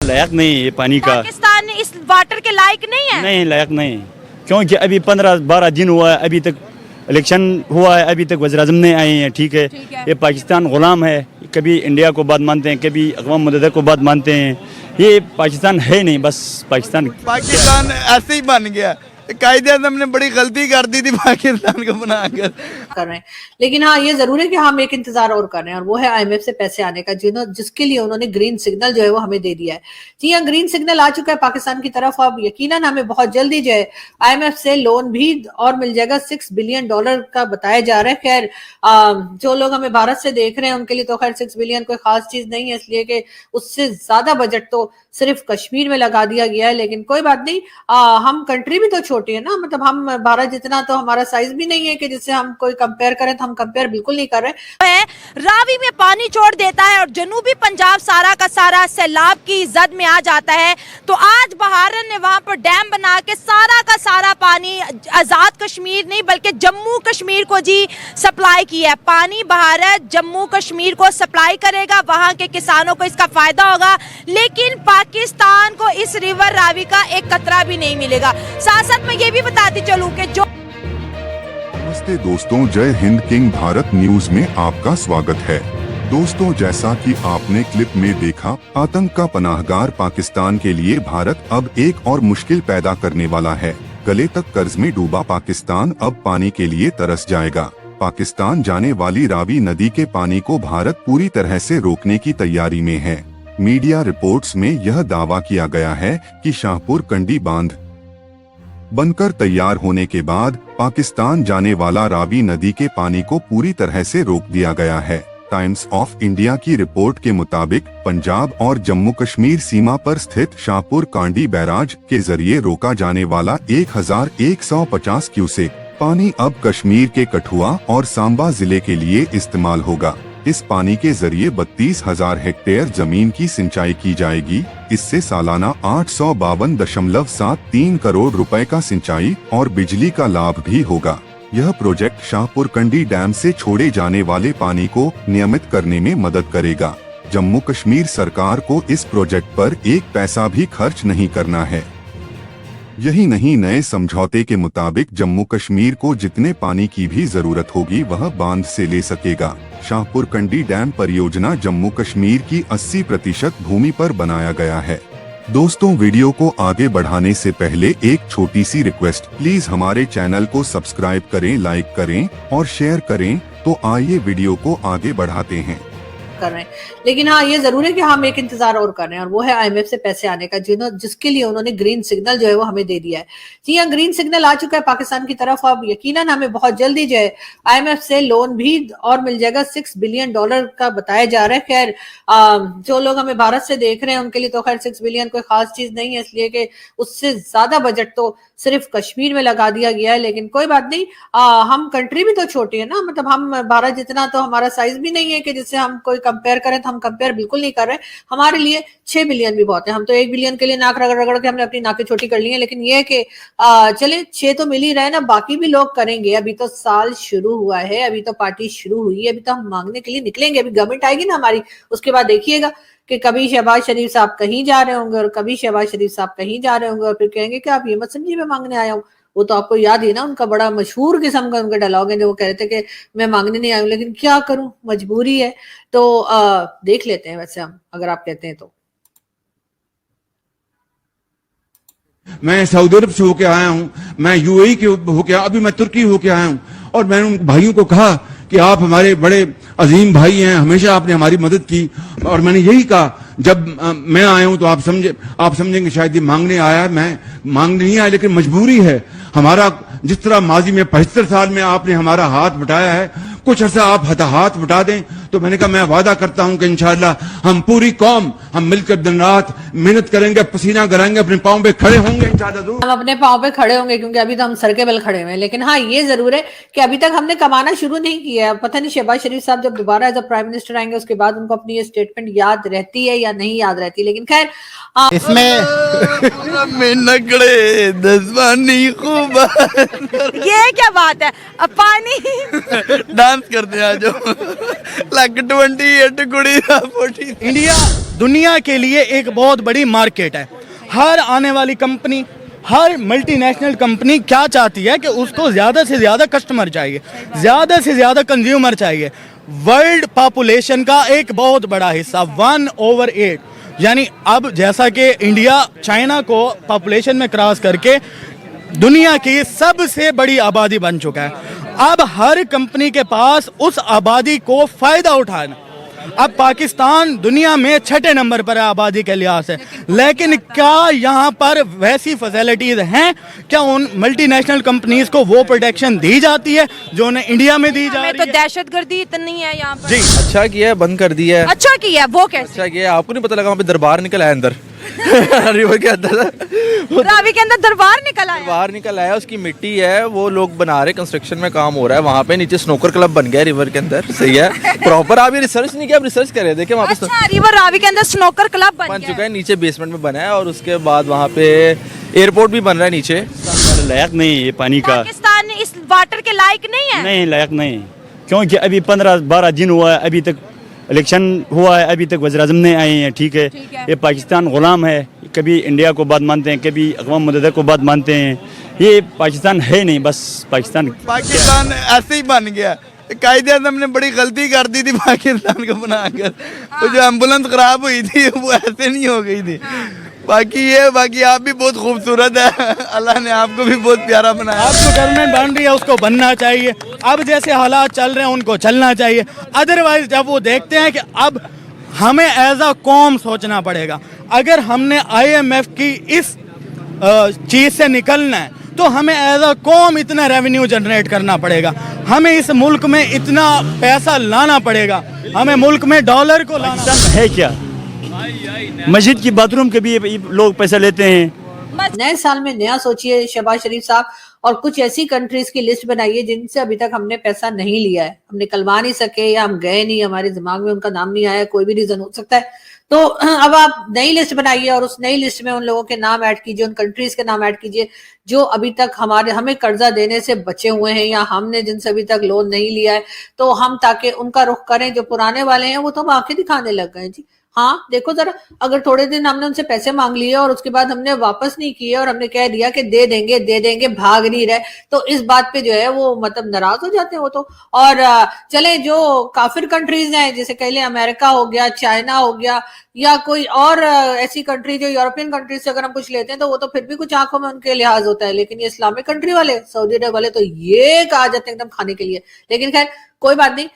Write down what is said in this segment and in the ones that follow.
लायक नहीं है ये पानी का। पाकिस्तान इस वाटर के लायक नहीं है। नहीं लायक नहीं, क्योंकि अभी 15-12 दिन हुआ है, अभी तक इलेक्शन हुआ है, अभी तक वज़ीर-ए-आज़म नहीं आए हैं। ठीक है, ये पाकिस्तान गुलाम है, कभी इंडिया को बात मानते हैं, कभी अक़वाम मुत्तहिदा को बात मानते हैं। ये पाकिस्तान है नहीं, बस पाकिस्तान ऐसे ही बन गया। कायदे-ए-आज़म ने बड़ी गलती कर दी थी पाकिस्तान को बनाकर कर रहे हैं। लेकिन हाँ, ये जरूर है कि हम एक इंतजार और कर रहे हैं, और वो है आईएमएफ से पैसे आने का, जिसके लिए उन्होंने ग्रीन सिग्नल जो है वो हमें दे दिया है। जी हाँ, ग्रीन सिग्नल आ चुका है पाकिस्तान की तरफ। अब यकीनन हमें बहुत जल्दी जो है आईएमएफ से लोन भी और मिल जाएगा। $6 बिलियन का बताया जा रहा है। खैर, जो लोग हमें भारत से देख रहे हैं उनके लिए तो खैर 6 बिलियन कोई खास चीज नहीं है, इसलिए कि उससे ज्यादा बजट तो सिर्फ कश्मीर में लगा दिया गया है। लेकिन कोई बात नहीं, हम कंट्री भी तो छोटी है ना, मतलब हम भारत जितना तो हमारा साइज भी नहीं है कि जिससे हम कोई कंपेयर करें, तो हम कंपेयर बिल्कुल नहीं कर रहे। रावी में पानी छोड़ देता है और जनूबी पंजाब सारा का सारा सैलाब की जद में आ जाता है। तो आज बहारन ने वहां पर डैम बना के सारा का सारा पानी आजाद कश्मीर नहीं बल्कि जम्मू कश्मीर को जी सप्लाई किया है। पानी बहारन जम्मू कश्मीर को सप्लाई करेगा, वहां के किसानों को इसका फायदा होगा, लेकिन पाकिस्तान को इस रिवर रावी का एक कतरा भी नहीं मिलेगा। साथ साथ मैं ये भी बताती चलूं कि जो नमस्ते दोस्तों, जय हिंद किंग भारत न्यूज में आपका स्वागत है। दोस्तों, जैसा कि आपने क्लिप में देखा, आतंक का पनाहगार पाकिस्तान के लिए भारत अब एक और मुश्किल पैदा करने वाला है। गले तक कर्ज में डूबा पाकिस्तान अब पानी के लिए तरस जाएगा। पाकिस्तान जाने वाली रावी नदी के पानी को भारत पूरी तरह से रोकने की तैयारी में है। मीडिया रिपोर्ट्स में यह दावा किया गया है कि शाहपुर कंडी बांध बनकर तैयार होने के बाद पाकिस्तान जाने वाला रावी नदी के पानी को पूरी तरह से रोक दिया गया है। टाइम्स ऑफ इंडिया की रिपोर्ट के मुताबिक पंजाब और जम्मू कश्मीर सीमा पर स्थित शाहपुर कांडी बैराज के जरिए रोका जाने वाला 1150 क्यूसेक पानी अब कश्मीर के कठुआ और सांबा जिले के लिए इस्तेमाल होगा। इस पानी के जरिए 32,000 हेक्टेयर जमीन की सिंचाई की जाएगी। इससे सालाना 852.73 करोड़ रुपए का सिंचाई और बिजली का लाभ भी होगा। यह प्रोजेक्ट शाहपुर कंडी डैम से छोड़े जाने वाले पानी को नियमित करने में मदद करेगा। जम्मू कश्मीर सरकार को इस प्रोजेक्ट पर एक पैसा भी खर्च नहीं करना है। यही नहीं, नए समझौते के मुताबिक जम्मू कश्मीर को जितने पानी की भी जरूरत होगी वह बांध से ले सकेगा। शाहपुर कंडी डैम परियोजना जम्मू कश्मीर की 80% भूमि पर बनाया गया है। दोस्तों, वीडियो को आगे बढ़ाने से पहले एक छोटी सी रिक्वेस्ट, प्लीज हमारे चैनल को सब्सक्राइब करें, लाइक करें और शेयर करें। तो आइए वीडियो को आगे बढ़ाते हैं। कर रहे हैं। लेकिन हाँ, ये जरूर है कि हम एक इंतजार और कर रहे हैं, और वो है आईएमएफ से पैसे आने का, जिसके लिए उन्होंने ग्रीन सिग्नल जो है वो हमें दे दिया है। जी हाँ, ग्रीन सिग्नल आ चुका है पाकिस्तान की तरफ। अब यकीनन हमें बहुत जल्दी जो है आईएमएफ से लोन भी और मिल जाएगा। $6 बिलियन का बताया जा रहा है। खैर, जो लोग हमें भारत से देख रहे हैं उनके लिए तो खैर 6 बिलियन कोई खास चीज नहीं है, इसलिए कि उससे ज्यादा बजट तो सिर्फ कश्मीर में लगा दिया गया है। लेकिन कोई बात नहीं, हम कंट्री भी तो छोटी है ना, मतलब हम भारत जितना तो हमारा साइज भी नहीं है कि जिससे हम कोई कंपेयर करें, तो हम कंपेयर बिल्कुल नहीं कर रहे। हमारे लिए 6 बिलियन भी बहुत है। हम तो 1 बिलियन के लिए नाक रगड़ रगड़ के हमने अपनी नाकें छोटी कर ली है। लेकिन ये है कि चले 6 तो मिल ही रहे ना, बाकी भी लोग करेंगे। अभी तो साल शुरू हुआ है, अभी तो पार्टी शुरू हुई है, अभी तो हम मांगने के लिए निकलेंगे। अभी गवर्नमेंट आएगी ना हमारी, उसके बाद देखिएगा कि कभी शहबाज शरीफ साहब कहीं जा रहे होंगे और कभी शहबाज शरीफ साहब कहीं जा रहे होंगे, और फिर कहेंगे कि आप ये मत समझिए मैं मांगने आया हूँ। वो तो आपको याद ही ना, उनका बड़ा मशहूर किस्म का उनका डायलॉग है, जो वो कह रहे थे कि मैं मांगने नहीं आया हूँ, लेकिन क्या करूं, मजबूरी है। तो देख लेते हैं, वैसे हम अगर आप कहते हैं तो। मैं सऊदी अरब से होके आया हूं, मैं यूएई के होके, अभी मैं तुर्की होके आया हूं, और मैंने उन भाइयों को कहा कि आप हमारे बड़े अजीम भाई हैं, हमेशा आपने हमारी मदद की। और मैंने यही कहा, जब मैं आया हूं तो आप समझेंगे शायद ये मांगने आया है। मैं मांगने नहीं आया, लेकिन मजबूरी है। हमारा जिस तरह माजी में 75 साल में आपने हमारा हाथ बटाया है, कुछ अर्सा आप हाथ बटा दें। तो मैंने कहा मैं वादा करता हूं कि इंशाअल्लाह हम पूरी कौम हम मिलकर दिन रात मेहनत करेंगे, पसीना कराएंगे, अपने पांव पे खड़े होंगे इंशाअल्लाह। हम अपने पांव पे खड़े होंगे, क्योंकि अभी तो हम सर के बल खड़े हुए हैं। लेकिन हाँ, ये जरूर है कि अभी तक हमने कमाना शुरू नहीं किया है। पता नहीं शहबाज शरीफ साहब जब दोबारा एज अ प्राइम मिनिस्टर आएंगे उसके बाद उनको अपनी ये स्टेटमेंट याद रहती है या नहीं याद रहती। लेकिन खैर, इसमें नगड़े दसवानी खूब ये क्या बात है, अब पानी डांस करते हैं आज 1,28 कुड़ी 40। इंडिया दुनिया के लिए एक बहुत बड़ी मार्केट है। हर आने वाली कंपनी, हर मल्टीनेशनल कंपनी क्या चाहती है कि उसको ज़्यादा से ज़्यादा कस्टमर चाहिए, ज़्यादा से ज़्यादा कंज्यूमर चाहिए। वर्ल्ड पॉपुलेशन का एक बहुत बड़ा हिस्सा 1/8, यानी अब जैसा कि इंडिया चाइना को पॉपुलेशन में क्रॉस करके दुनिया की सबसे बड़ी आबादी बन चुका है। अब हर कंपनी के पास उस आबादी को फ़ायदा उठाना। अब पाकिस्तान दुनिया में 6ठे नंबर पर है आबादी के लिहाज से, लेकिन क्या यहाँ पर वैसी फैसिलिटीज़ हैं? क्या उन मल्टीनेशनल कंपनीज को वो प्रोटेक्शन दी जाती है जो उन्हें इंडिया में दी जा हमें रही तो है? दहशतगर्दी इतनी है यहाँ पर। जी, अच्छा किया है, बंद कर दिया है। अच्छा किया, वो कैसे? अच्छा किया है, आपको नहीं पता लगा वहाँ पे दरबार निकल आया अंदर रिवर के अंदर रावी के अंदर दरबार निकल आया। बाहर निकल आया, उसकी मिट्टी है, वो लोग बना रहे, कंस्ट्रक्शन में काम हो रहा है वहाँ पे। नीचे स्नोकर क्लब बन गया रिवर के अंदर। सही है, प्रॉपर। आप ये रिसर्च नहीं किया, आप रिसर्च कर रहे थे वहाँ पे अच्छा, रिवर रावी के अंदर स्नोकर क्लब बन चुका है। नीचे बेसमेंट में बना है और उसके बाद वहाँ पे एयरपोर्ट भी बन रहा है नीचे। लायक नहीं है ये पानी का, पाकिस्तान इस वाटर के लायक नहीं है। नहीं लायक नहीं, क्योंकि अभी 15-12 दिन हुआ है, अभी तक इलेक्शन हुआ है, अभी तक वज़ीर-ए-आज़म नहीं आए हैं। ठीक है, ये पाकिस्तान ग़ुलाम है, कभी इंडिया को बात मानते हैं, कभी अक़वाम मुत्तहिदा को बात मानते हैं। ये पाकिस्तान है नहीं, बस पाकिस्तान ऐसे ही बन गया। कायदे आज़म ने बड़ी गलती कर दी थी पाकिस्तान को बनाकर। वो जो एम्बुलेंस खराब हुई थी वो ऐसे नहीं हो गई थी। बाकी आप भी बहुत खूबसूरत है, अल्लाह ने आपको भी बहुत प्यारा बनाया। अब जो गवर्नमेंट बन रही है उसको बनना चाहिए। अब जैसे हालात चल रहे हैं उनको चलना चाहिए। अदरवाइज जब वो देखते हैं कि अब हमें एज अ कौम सोचना पड़ेगा, अगर हमने IMF की इस चीज़ से निकलना है तो हमें एज अ कौम इतना रेवेन्यू जनरेट करना पड़ेगा, हमें इस मुल्क में इतना पैसा लाना पड़ेगा, हमें मुल्क में डॉलर को लाना। पाकिस्तान है क्या? मस्जिद की बाथरूम के भी लोग पैसा लेते हैं। नए साल में नया सोचिए शहबाज शरीफ साहब, और कुछ ऐसी कंट्रीज की लिस्ट बनाइए जिनसे अभी तक हमने पैसा नहीं लिया है, हम निकलवा नहीं सके या हम गए नहीं, हमारे दिमाग में उनका नाम नहीं आया, कोई भी रीजन हो सकता है। तो अब आप नई लिस्ट बनाइए और उस नई लिस्ट में उन लोगों के नाम ऐड कीजिए, उन कंट्रीज के नाम ऐड कीजिए जो अभी तक हमें कर्जा देने से बचे हुए हैं या हमने जिनसे अभी तक लोन नहीं लिया है, तो हम ताकि उनका रुख करें। जो पुराने वाले हैं वो तो हम आंखें दिखाने लग गए जी। हाँ देखो जरा, अगर थोड़े दिन हमने उनसे पैसे मांग लिए और उसके बाद हमने वापस नहीं किए और हमने कह दिया कि दे देंगे, भाग नहीं रहे, तो इस बात पे जो है वो मतलब नाराज हो जाते हैं वो तो। और चले जो काफिर कंट्रीज हैं, जैसे कह लें अमेरिका हो गया, चाइना हो गया, या कोई और ऐसी कंट्री जो यूरोपियन कंट्री से अगर हम कुछ लेते हैं तो वो तो फिर भी कुछ आंखों में उनके लिहाज होता है, लेकिन ये इस्लामिक कंट्री वाले, सऊदी अरब वाले तो ये कहा जाते हैं एकदम खाने के लिए। लेकिन खैर कोई बात नहीं,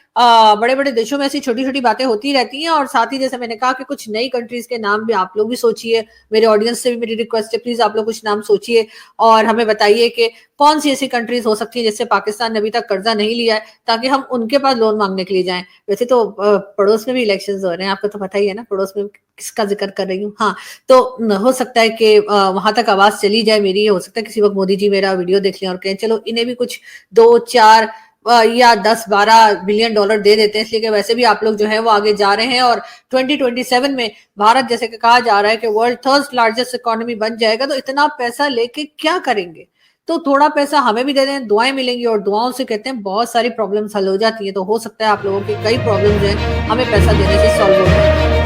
बड़े बड़े देशों में ऐसी छोटी छोटी बातें होती रहती हैं। और साथ ही जैसे मैंने कहा कि कुछ नई कंट्रीज के नाम भी आप लोग भी सोचिए, मेरे ऑडियंस से भी मेरी रिक्वेस्ट है, प्लीज आप लोग कुछ नाम सोचिए और हमें बताइए कि कौन सी ऐसी कंट्रीज हो सकती है जिससे पाकिस्तान ने अभी तक कर्जा नहीं लिया है, ताकि हम उनके पास लोन मांगने के लिए जाएं। वैसे तो पड़ोस में भी इलेक्शंस हो रहे हैं, आपको तो पता ही है ना पड़ोस में किसका जिक्र कर रही हूँ। हाँ, तो हो सकता है कि वहां तक आवाज चली जाए मेरी, हो सकता है किसी वक्त मोदी जी मेरा वीडियो देख लें और कहें चलो इन्हें भी कुछ 2-4 या 10-12 बिलियन डॉलर दे देते हैं, इसलिए कि वैसे भी आप लोग जो है वो आगे जा रहे हैं और 2027 में भारत जैसे कि कहा जा रहा है कि वर्ल्ड थर्ड लार्जेस्ट इकोनॉमी बन जाएगा, तो इतना पैसा लेके क्या करेंगे? तो थोड़ा पैसा हमें भी दे दें, दुआएं मिलेंगी और दुआओं से कहते हैं बहुत सारी प्रॉब्लम्स हल हो जाती है। तो हो सकता है आप लोगों की कई प्रॉब्लम्स हैं हमें पैसा देने से सॉल्व हो जाए।